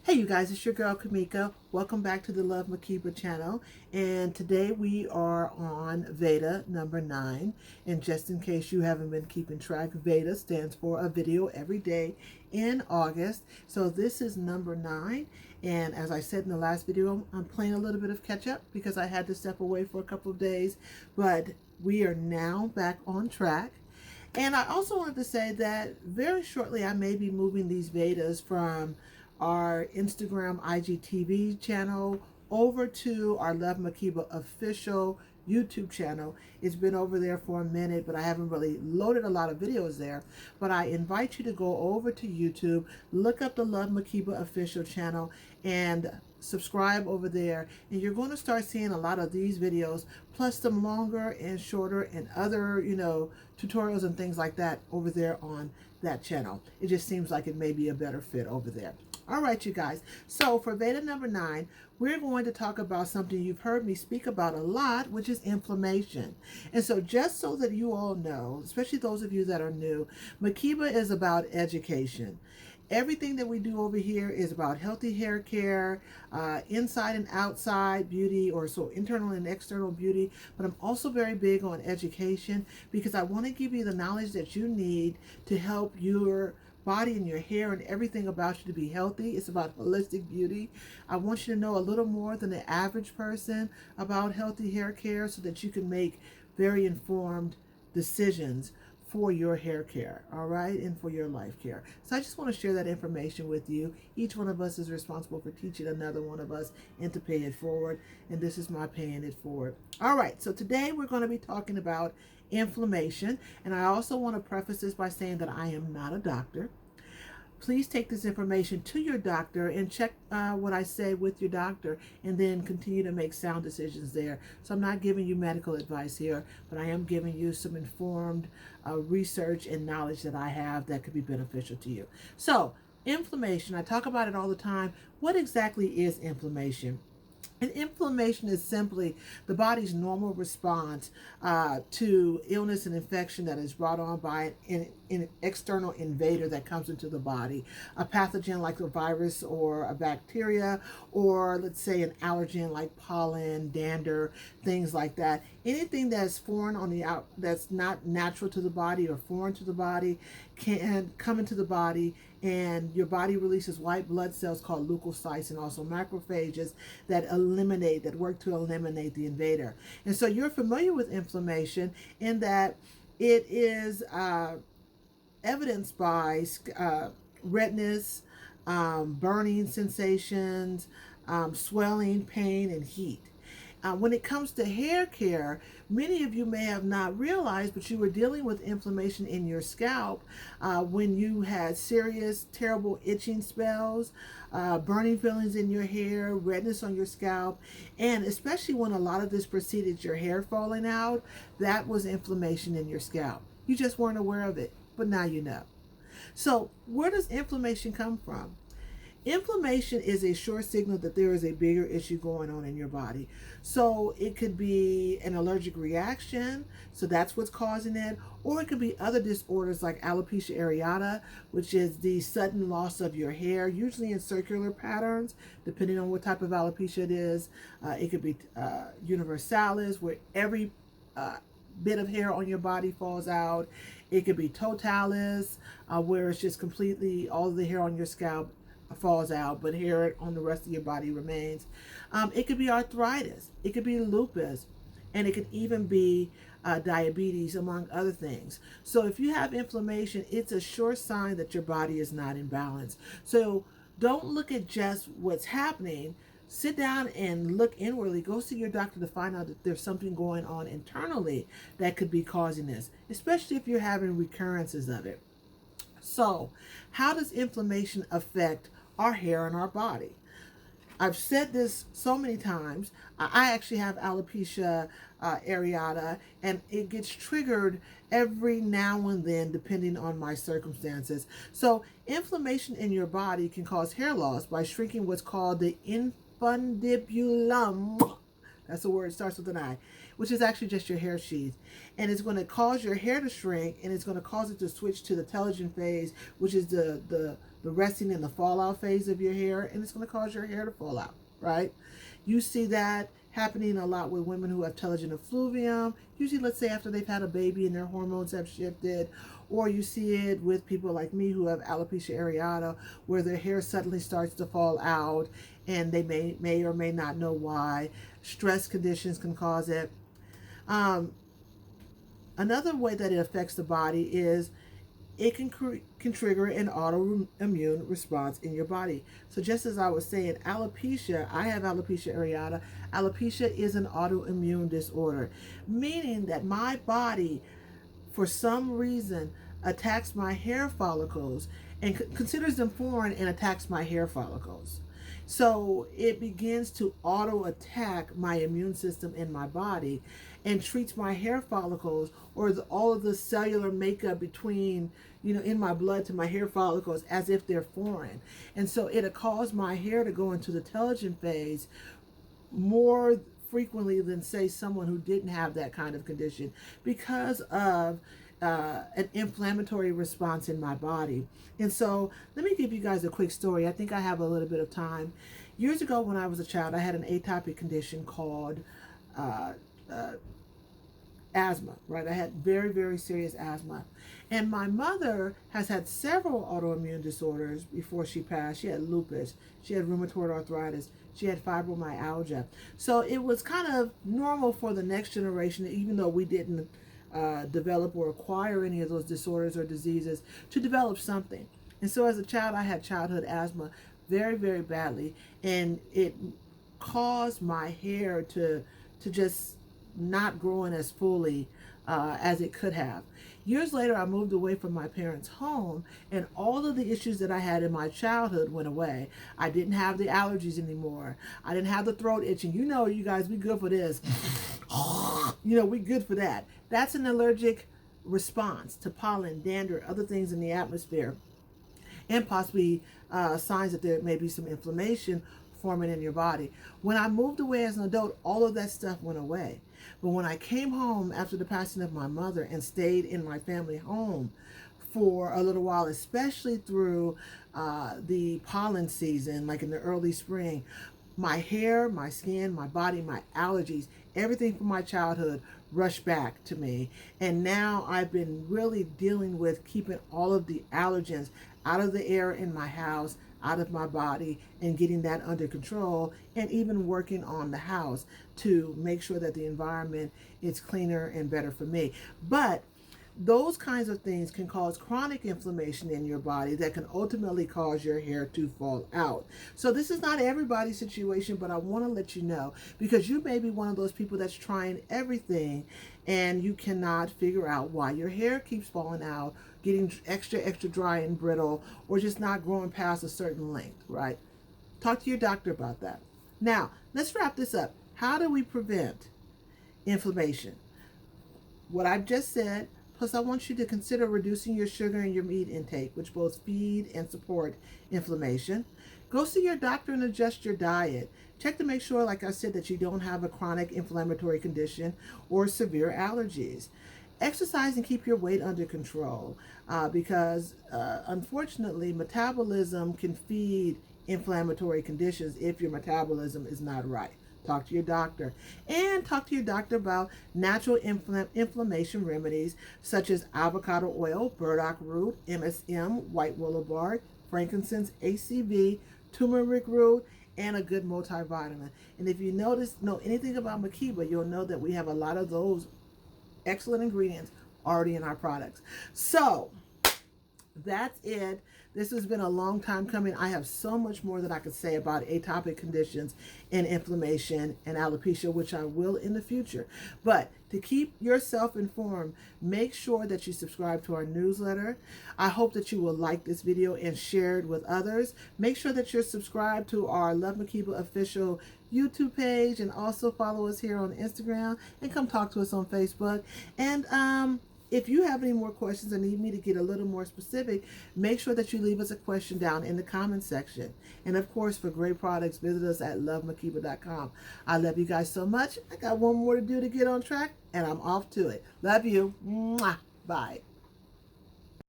Hey you guys, it's your girl Kamika. Welcome back to the lovemakeba channel. And today we are on VEDA number 9. And just in case you haven't been keeping track, VEDA stands for a video every day in August. So this is number 9. And as I said in the last video, I'm playing a little bit of catch up because I had to step away for a couple of days. But we are now back on track. And I also wanted to say that very shortly I may be moving these VEDAs from our Instagram IGTV channel over to our Love Makeba official YouTube channel. It's been over there for a minute, but I haven't really loaded a lot of videos there. But I invite you to go over to YouTube, look up the Love Makeba official channel, and subscribe over there. And you're going to start seeing a lot of these videos, plus some longer and shorter and other, tutorials and things like that over there on that channel. It just seems like it may be a better fit over there. All right, you guys. So for VEDA number 9, we're going to talk about something you've heard me speak about a lot, which is inflammation. And so just so that you all know, especially those of you that are new, Makeba is about education. Everything that we do over here is about healthy hair care, inside and outside beauty, or so internal and external beauty. But I'm also very big on education because I want to give you the knowledge that you need to help your body and your hair and everything about you to be healthy. It's about holistic beauty. I want you to know a little more than the average person about healthy hair care so that you can make very informed decisions for your hair care, all right, and for your life care. So I just want to share that information with you. Each one of us is responsible for teaching another one of us and to pay it forward, and this is my paying it forward. All right, so today we're going to be talking about inflammation, and I also want to preface this by saying that I am not a doctor. Please take this information to your doctor and check what I say with your doctor, and then continue to make sound decisions there. So I'm not giving you medical advice here, but I am giving you some informed research and knowledge that I have that could be beneficial to you. So inflammation, I talk about it all the time. What exactly is inflammation? And inflammation is simply the body's normal response to illness and infection that is brought on by an external invader that comes into the body. A pathogen like a virus or a bacteria, or let's say an allergen like pollen, dander, things like that. Anything that's foreign on the out, that's not natural to the body or foreign to the body, can come into the body, and your body releases white blood cells called leukocytes and also macrophages that work to eliminate the invader. And so you're familiar with inflammation in that it is evidenced by redness, burning sensations, swelling, pain, and heat. When it comes to hair care, many of you may have not realized, but you were dealing with inflammation in your scalp when you had serious, terrible itching spells, burning feelings in your hair, redness on your scalp, and especially when a lot of this preceded your hair falling out, that was inflammation in your scalp. You just weren't aware of it, but now you know. So where does inflammation come from? Inflammation is a sure signal that there is a bigger issue going on in your body. So it could be an allergic reaction, so that's what's causing it, or it could be other disorders like alopecia areata, which is the sudden loss of your hair, usually in circular patterns, depending on what type of alopecia it is. It could be universalis, where every bit of hair on your body falls out. It could be totalis, where it's just completely all of the hair on your scalp falls out, but hair on the rest of your body remains. It could be arthritis, it could be lupus, and it could even be diabetes, among other things. So if you have inflammation, it's a sure sign that your body is not in balance. So don't look at just what's happening. Sit down and look inwardly. Go see your doctor to find out that there's something going on internally that could be causing this, especially if you're having recurrences of it. So how does inflammation affect our hair and our body? I've said this so many times. I actually have alopecia areata, and it gets triggered every now and then depending on my circumstances. So inflammation in your body can cause hair loss by shrinking what's called the infundibulum. That's a word, it starts with an I, which is actually just your hair sheath. And it's going to cause your hair to shrink, and it's going to cause it to switch to the telogen phase, which is the the resting and the fallout phase of your hair, and it's going to cause your hair to fall out, right? You see that happening a lot with women who have telogen effluvium, usually let's say after they've had a baby and their hormones have shifted, or you see it with people like me who have alopecia areata, where their hair suddenly starts to fall out and they may or may not know why. Stress conditions can cause it. Another way that it affects the body is it can trigger an autoimmune response in your body. So just as I was saying, alopecia, I have alopecia areata. Alopecia is an autoimmune disorder, meaning that my body, for some reason, attacks my hair follicles and considers them foreign and attacks my hair follicles. So it begins to auto attack my immune system in my body and treats my hair follicles or all of the cellular makeup between, in my blood to my hair follicles as if they're foreign. And so it'll cause my hair to go into the telogen phase more frequently than, say, someone who didn't have that kind of condition because of an inflammatory response in my body. And so let me give you guys a quick story. I think I have a little bit of time. Years ago when I was a child, I had an atopic condition called asthma, right? I had very, very serious asthma. And my mother has had several autoimmune disorders before she passed. She had lupus, she had rheumatoid arthritis, she had fibromyalgia. So it was kind of normal for the next generation, even though we didn't develop or acquire any of those disorders or diseases, to develop something. And so as a child, I had childhood asthma very, very badly, and it caused my hair to just not growing as fully as it could have. Years later, I moved away from my parents' home, and all of the issues that I had in my childhood went away. I didn't have the allergies anymore. I didn't have the throat itching. You guys, we good for this. We good for that. That's an allergic response to pollen, dander, other things in the atmosphere, and possibly signs that there may be some inflammation forming in your body. When I moved away as an adult, all of that stuff went away. But when I came home after the passing of my mother and stayed in my family home for a little while, especially through the pollen season, like in the early spring, my hair, my skin, my body, my allergies, everything from my childhood rushed back to me. And now I've been really dealing with keeping all of the allergens out of the air in my house, out of my body, and getting that under control, and even working on the house to make sure that the environment is cleaner and better for me. But those kinds of things can cause chronic inflammation in your body that can ultimately cause your hair to fall out. So this is not everybody's situation, but I want to let you know, because you may be one of those people that's trying everything and you cannot figure out why your hair keeps falling out, getting extra dry and brittle, or just not growing past a certain length, right? Talk to your doctor about that. Now, let's wrap this up. How do we prevent inflammation? What I've just said, plus I want you to consider reducing your sugar and your meat intake, which both feed and support inflammation. Go see your doctor and adjust your diet. Check to make sure, like I said, that you don't have a chronic inflammatory condition or severe allergies. Exercise and keep your weight under control because unfortunately metabolism can feed inflammatory conditions if your metabolism is not right. Talk to your doctor, and talk to your doctor about natural inflammation remedies such as avocado oil, burdock root, MSM, white willow bark, frankincense, ACV, turmeric root, and a good multivitamin. And if you know anything about Makeba, you'll know that we have a lot of those excellent ingredients already in our products. So that's it. This has been a long time coming. I have so much more that I could say about atopic conditions and inflammation and alopecia, which I will in the future. But to keep yourself informed, make sure that you subscribe to our newsletter. I hope that you will like this video and share it with others. Make sure that you're subscribed to our Love Makeba official YouTube page, and also follow us here on Instagram, and come talk to us on Facebook. And if you have any more questions and need me to get a little more specific, make sure that you leave us a question down in the comment section. And of course, for great products, visit us at lovemakeba.com. I love you guys so much. I got one more to do to get on track, and I'm off to it. Love you. Mwah. Bye.